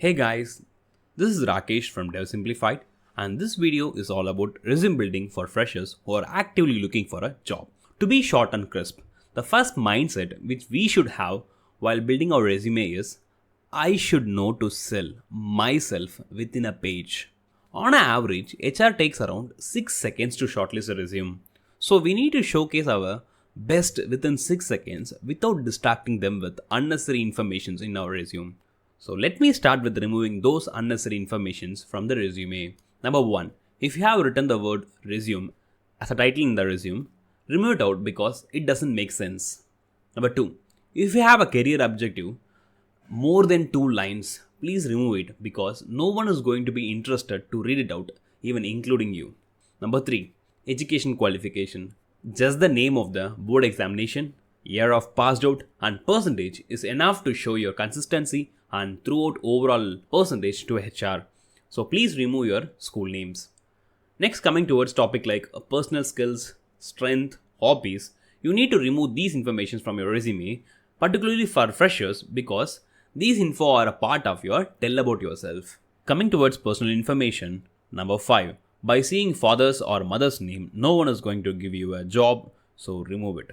Hey guys, this is Rakesh from Dev Simplified, and this video is all about resume building for freshers who are actively looking for a job. To be short and crisp, the first mindset which we should have while building our resume is I should know to sell myself within a page. On average, HR takes around 6 seconds to shortlist a resume. So we need to showcase our best within 6 seconds without distracting them with unnecessary information in our resume. So let me start with removing those unnecessary informations from the resume. Number 1. If you have written the word resume as a title in the resume, remove it out because it doesn't make sense. Number 2. If you have a career objective more than 2 lines, please remove it because no one is going to be interested to read it out, even including you. Number 3. Education qualification. Just the name of the board examination, year of passed out and percentage is enough to show your consistency and throughout overall percentage to HR. So please remove your school names. Next, coming towards topic like personal skills, strength, hobbies, you need to remove these informations from your resume, particularly for freshers because these info are a part of your tell about yourself. Coming towards personal information, number 5. By seeing father's or mother's name, no one is going to give you a job, so remove it.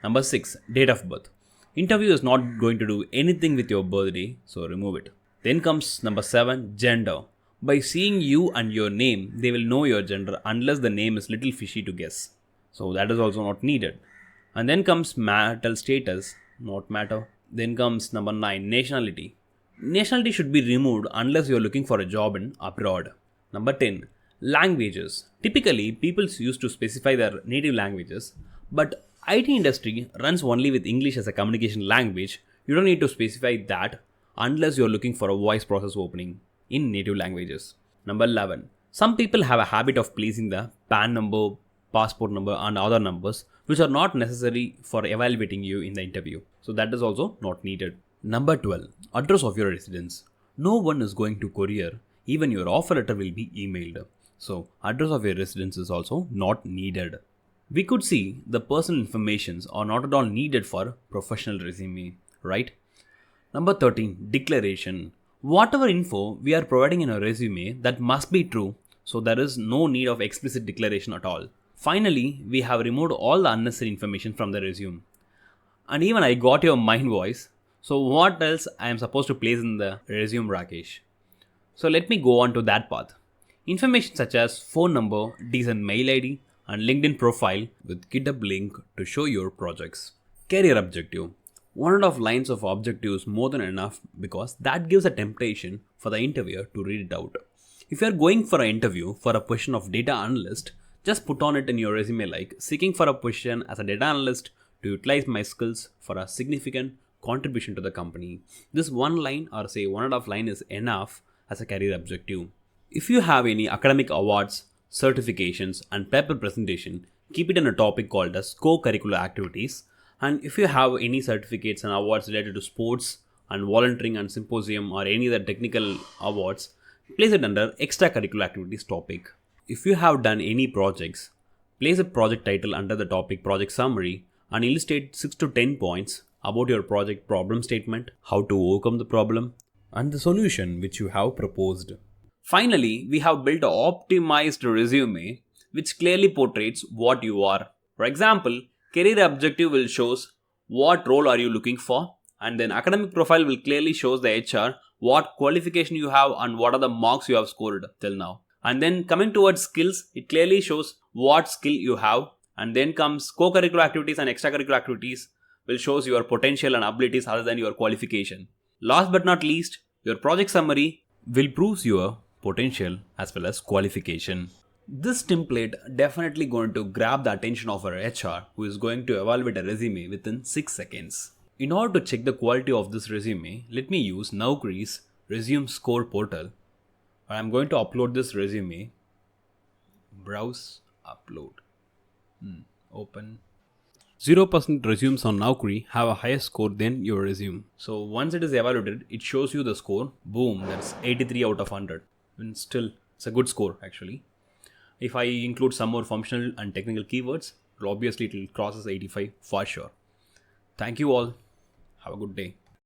Number 6. Date of birth. Interview is not going to do anything with your birthday, so remove it. Then comes number 7. Gender. By seeing you and your name, they will know your gender unless the name is little fishy to guess. So that is also not needed. And then comes marital status, not matter. Then comes number 9. Nationality. Nationality should be removed unless you are looking for a job in abroad. Number 10. Languages. Typically, people used to specify their native languages, but IT industry runs only with English as a communication language. You don't need to specify that unless you're looking for a voice process opening in native languages. Number 11. Some people have a habit of placing the PAN number, passport number and other numbers which are not necessary for evaluating you in the interview. So that is also not needed. Number 12. Address of your residence. No one is going to courier. Even your offer letter will be emailed. So address of your residence is also not needed. We could see the personal informations are not at all needed for professional resume, right? Number 13. Declaration. Whatever info we are providing in a resume, that must be true, so there is no need of explicit declaration at all. Finally, we have removed all the unnecessary information from the resume. And even I got your mind voice, so what else I am supposed to place in the resume, Rakesh? So let me go on to that path. Information such as phone number, decent mail ID, and LinkedIn profile with GitHub link to show your projects. Career objective. 1.5 lines of objective is more than enough because that gives a temptation for the interviewer to read it out. If you are going for an interview for a position of data analyst, just put on it in your resume like seeking for a position as a data analyst to utilize my skills for a significant contribution to the company. This one line or say 1.5 line is enough as a career objective. If you have any academic awards, certifications and paper presentation, keep it in a topic called as co-curricular activities. And if you have any certificates and awards related to sports and volunteering and symposium or any other technical awards, place it under extracurricular activities topic. If you have done any projects, place a project title under the topic project summary and illustrate 6 to 10 points about your project problem statement, how to overcome the problem, and the solution which you have proposed. Finally, we have built an optimized resume which clearly portrays what you are. For example, career objective will shows what role are you looking for, and then academic profile will clearly shows the HR what qualification you have and what are the marks you have scored till now. And then coming towards skills, it clearly shows what skill you have, and then comes co-curricular activities and extracurricular activities will shows your potential and abilities other than your qualification. Last but not least, your project summary will prove your potential as well as qualification. This template definitely going to grab the attention of our HR who is going to evaluate a resume within 6 seconds. In order to check the quality of this resume, let me use Naukri's resume score portal. I am going to upload this resume. Browse, upload. Open. 0% resumes on Naukri have a higher score than your resume. So once it is evaluated, it shows you the score. Boom, that's 83 out of 100. And still, it's a good score actually. If I include some more functional and technical keywords, obviously it will crosses 85 for sure. Thank you all. Have a good day.